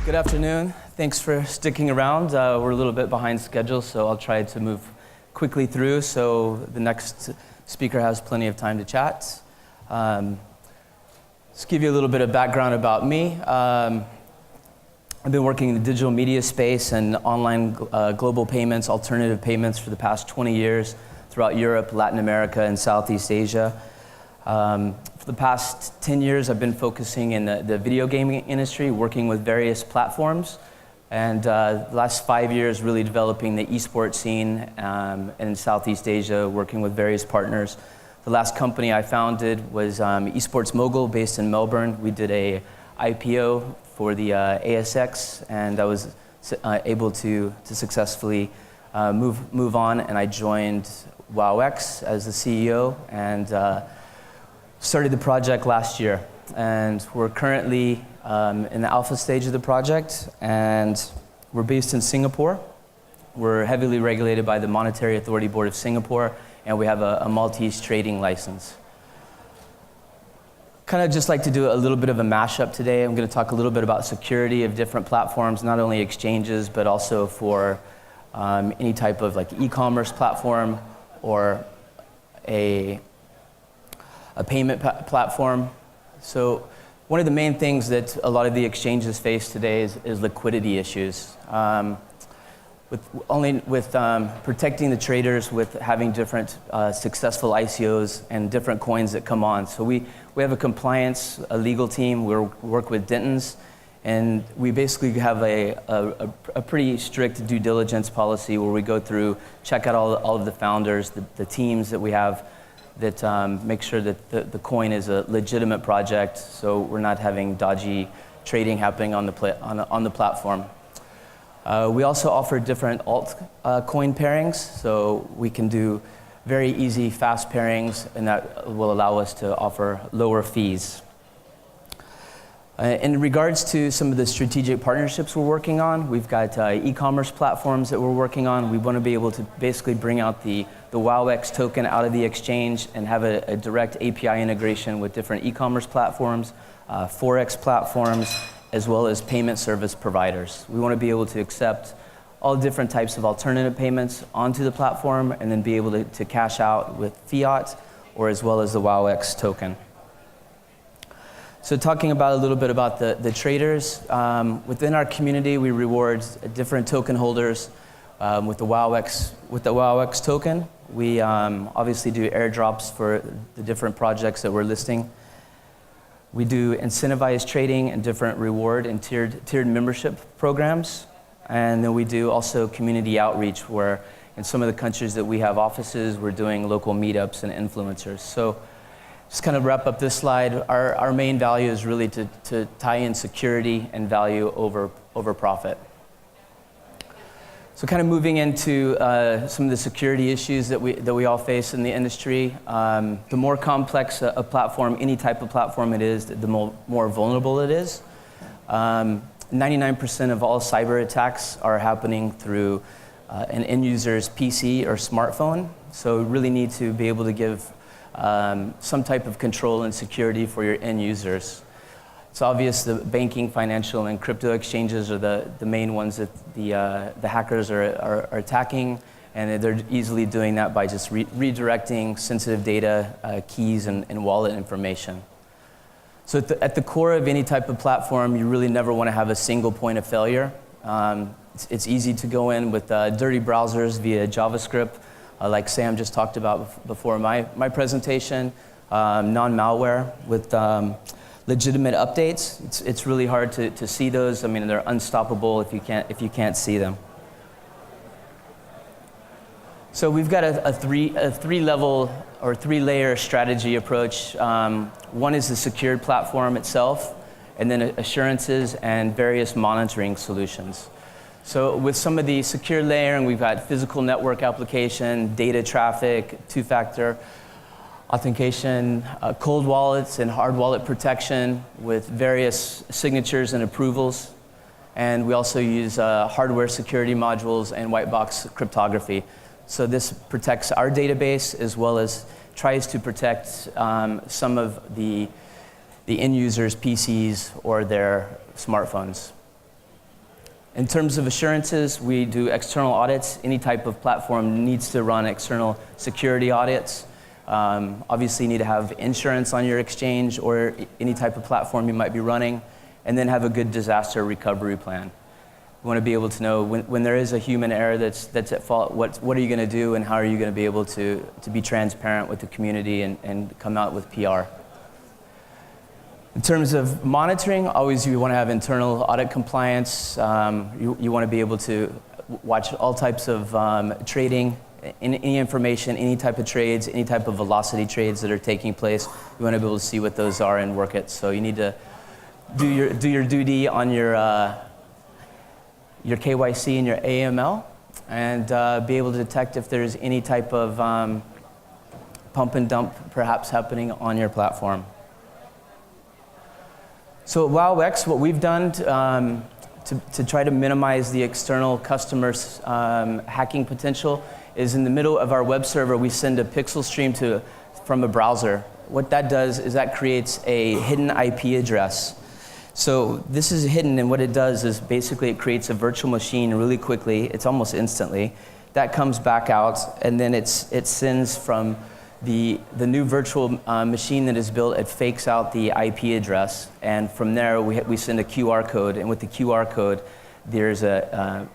Good afternoon. Thanks for sticking around. We're a little bit behind schedule, so I'll try to move quickly through so the next speaker has plenty of time to chat. Just give you a little bit of background about me. I've been working in the digital media space and online global payments, alternative payments for the past 20 years throughout Europe, Latin America, and Southeast Asia. For the past 10 years, I've been focusing in the video gaming industry, working with various platforms, and the last 5 years really developing the esports scene in Southeast Asia, working with various partners. The last company I founded was Esports Mogul, based in Melbourne. We did a IPO for the ASX, and I was able to successfully move on, and I joined WOWX as the CEO, and started the project last year. And we're currently in the alpha stage of the project, and we're based in Singapore. We're heavily regulated by the Monetary Authority Board of Singapore, and we have a Maltese trading license. Kind of just like to do a little bit of a mashup today. I'm going to talk a little bit about security of different platforms, not only exchanges, but also for any type of like e-commerce platform or a payment platform. So one of the main things that a lot of the exchanges face today is liquidity issues. With protecting the traders with having different successful ICOs and different coins that come on. So we have a legal team. We work with Dentons, and we basically have a pretty strict due diligence policy where we go through, check out all of the founders, the teams that we have, that make sure that the coin is a legitimate project, so we're not having dodgy trading happening on the platform. We also offer different altcoin pairings, so we can do very easy, fast pairings, and that will allow us to offer lower fees. In regards to some of the strategic partnerships we're working on, we've got e-commerce platforms that we're working on. We want to be able to basically bring out the WOWX token out of the exchange and have a direct API integration with different e-commerce platforms, Forex platforms, as well as payment service providers. We want to be able to accept all different types of alternative payments onto the platform and then be able to cash out with fiat or as well as the WOWX token. So talking about a little bit about the traders, within our community we reward different token holders with the WOWX token. We obviously do airdrops for the different projects that we're listing. We do incentivized trading and different reward and tiered membership programs. And then we do also community outreach, where in some of the countries that we have offices, we're doing local meetups and influencers. So just kind of wrap up this slide. Our main value is really to tie in security and value over profit. So kind of moving into some of the security issues that we all face in the industry. The more complex a platform, any type of platform it is, the more vulnerable it is. 99% of all cyber attacks are happening through an end user's PC or smartphone. So we really need to be able to give some type of control and security for your end users. It's obvious the banking, financial, and crypto exchanges are the main ones that the hackers are attacking, and they're easily doing that by just redirecting sensitive data, keys, and wallet information. So at the core of any type of platform, you really never want to have a single point of failure. It's easy to go in with dirty browsers via JavaScript, like Sam just talked about before my presentation, non-malware with legitimate updates. It's really hard to see those. I mean, they're unstoppable if you can't see them. So we've got a three-level or three-layer strategy approach. One is the secured platform itself, and then assurances and various monitoring solutions. So with some of the secure layering, we've got physical network application, data traffic, two-factor authentication, cold wallets and hard wallet protection with various signatures and approvals. And we also use hardware security modules and white box cryptography. So this protects our database as well as tries to protect some of the end users' PCs or their smartphones. In terms of assurances, we do external audits. Any type of platform needs to run external security audits. Obviously, you need to have insurance on your exchange or any type of platform you might be running, and then have a good disaster recovery plan. We want to be able to know when there is a human error that's at fault, what are you going to do, and how are you going to be able to be transparent with the community and come out with PR. In terms of monitoring, always you want to have internal audit compliance. You want to be able to watch all types of trading, any information, any type of trades, any type of velocity trades that are taking place. You want to be able to see what those are and work it. So you need to do your duty on your KYC and your AML, and be able to detect if there's any type of pump and dump perhaps happening on your platform. So at WOWX, what we've done to try to minimize the external customers' hacking potential is in the middle of our web server, we send a pixel stream from a browser. What that does is that creates a hidden IP address. So this is hidden, and what it does is basically it creates a virtual machine really quickly. It's almost instantly. That comes back out, and then it sends from the new virtual machine that is built. It fakes out the IP address, and from there we send a QR code, and with the QR code there's a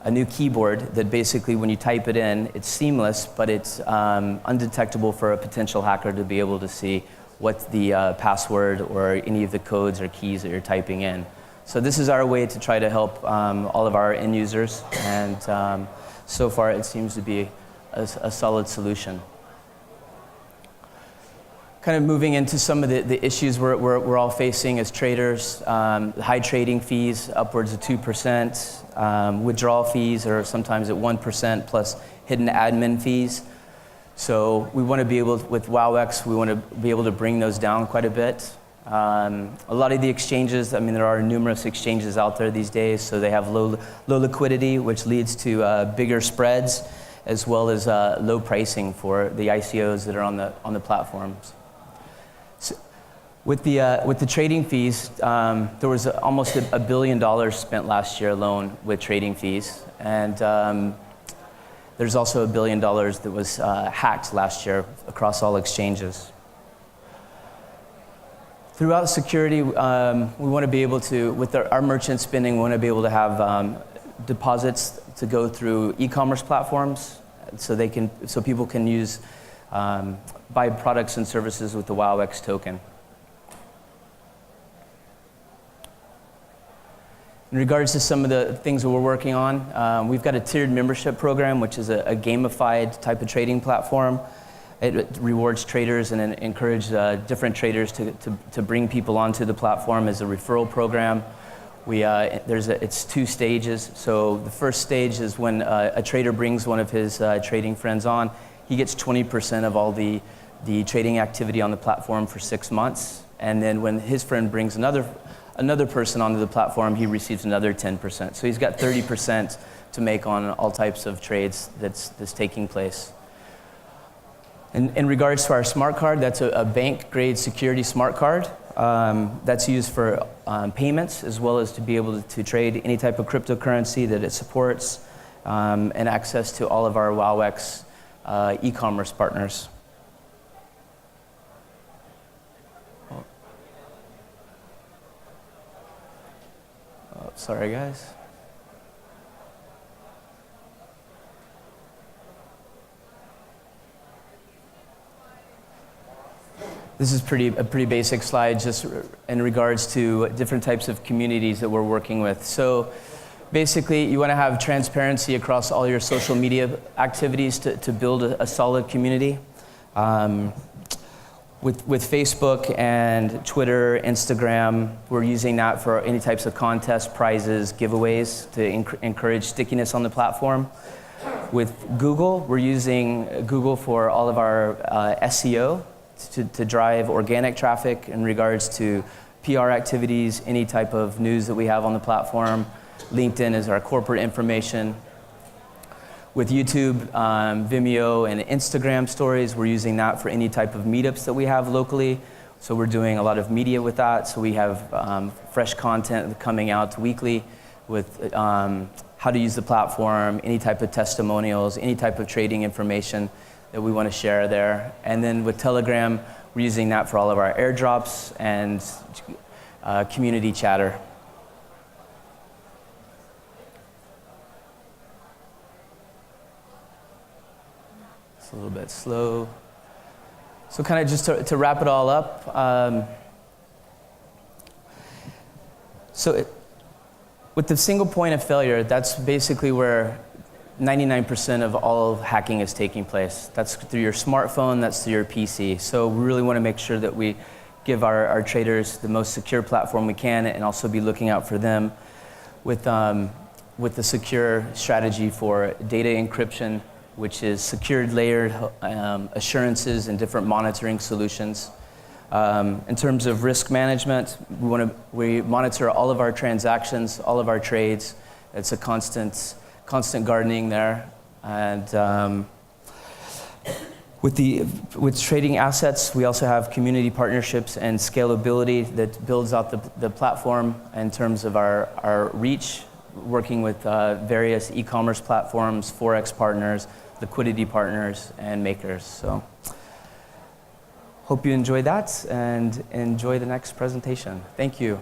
new keyboard that basically when you type it in, it's seamless, but it's undetectable for a potential hacker to be able to see what the password or any of the codes or keys that you're typing in. So this is our way to try to help all of our end users, and so far it seems to be a solid solution. Kind of moving into some of the issues we're all facing as traders, high trading fees, upwards of 2%, withdrawal fees are sometimes at 1% plus hidden admin fees. So we want to be able, with WOWX, we want to be able to bring those down quite a bit. A lot of the exchanges, I mean, there are numerous exchanges out there these days, so they have low liquidity, which leads to bigger spreads, as well as low pricing for the ICOs that are on the platforms. So with the trading fees, there was almost $1 billion spent last year alone with trading fees, and there's also $1 billion that was hacked last year across all exchanges. Throughout security, we want to be able to, with our merchant spending, we want to be able to have deposits to go through e-commerce platforms, so people can use buy products and services with the WOWX token. In regards to some of the things that we're working on, we've got a tiered membership program, which is a gamified type of trading platform. It rewards traders and encourages different traders to bring people onto the platform as a referral program. It's 2 stages. So the first stage is when a trader brings one of his trading friends on. He gets 20% of all the trading activity on the platform for 6 months. And then when his friend brings another person onto the platform, he receives another 10%. So he's got 30% to make on all types of trades that's taking place. In regards to our smart card, that's a bank-grade security smart card. That's used for payments, as well as to be able to trade any type of cryptocurrency that it supports, and access to all of our WOWX e-commerce partners. Oh, sorry, guys. This is a pretty basic slide, just in regards to different types of communities that we're working with. So basically, you want to have transparency across all your social media activities to build a solid community. With Facebook and Twitter, Instagram, we're using that for any types of contests, prizes, giveaways to encourage stickiness on the platform. With Google, we're using Google for all of our SEO to drive organic traffic in regards to PR activities, any type of news that we have on the platform. LinkedIn is our corporate information. With YouTube, Vimeo, and Instagram stories, we're using that for any type of meetups that we have locally. So we're doing a lot of media with that. So we have fresh content coming out weekly with how to use the platform, any type of testimonials, any type of trading information that we want to share there. And then with Telegram, we're using that for all of our airdrops and community chatter. It's a little bit slow. So kind of just to wrap it all up, with the single point of failure, that's basically where 99% of all hacking is taking place. That's through your smartphone, that's through your PC. So we really want to make sure that we give our traders the most secure platform we can, and also be looking out for them with the secure strategy for data encryption, which is secured layered assurances and different monitoring solutions. In terms of risk management, we monitor all of our transactions, all of our trades. It's a constant gardening there. And with trading assets, we also have community partnerships and scalability that builds out the platform in terms of our reach, working with various e-commerce platforms, Forex partners, liquidity partners, and makers. So hope you enjoyed that and enjoy the next presentation. Thank you.